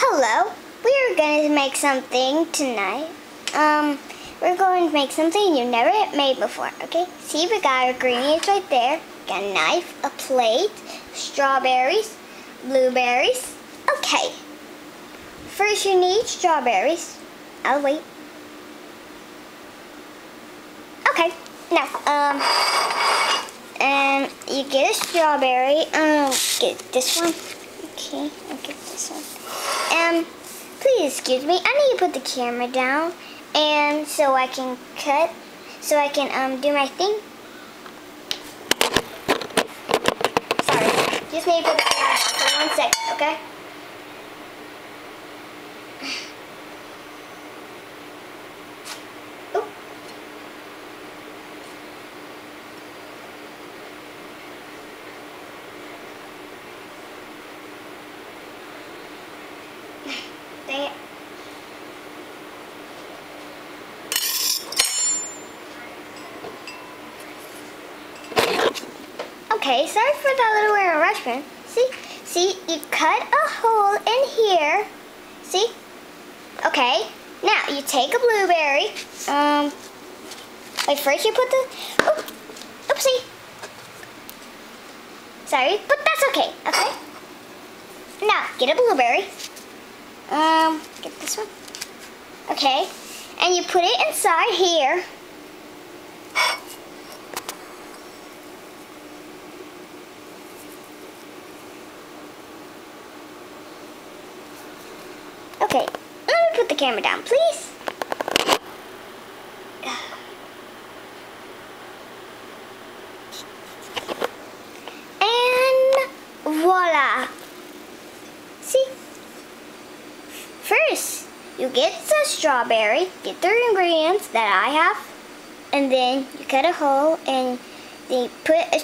Hello, we're going to make something tonight. We're going to make something you've never made before, okay? See, we got our ingredients right there. Got a knife, a plate, strawberries, blueberries. Okay. First you need strawberries. I'll wait. Okay, now, and you get a strawberry. Get this one. Okay, I'll get this one. Please excuse me. I need to put the camera down, and so I can cut, so I can do my thing. Sorry, just need to put the camera down for 1 second, okay? Oh. Dang it. Okay, sorry for that little interruption. See, you cut a hole in here. See? Okay, now you take a blueberry. Wait, first you put the, oopsie. Sorry, but that's okay, okay? Now, get a blueberry. Get this one. Okay, and you put it inside here. Okay, let me put the camera down, please. And voila. See? First, you get the strawberry, get the ingredients that I have, and then you cut a hole and you put a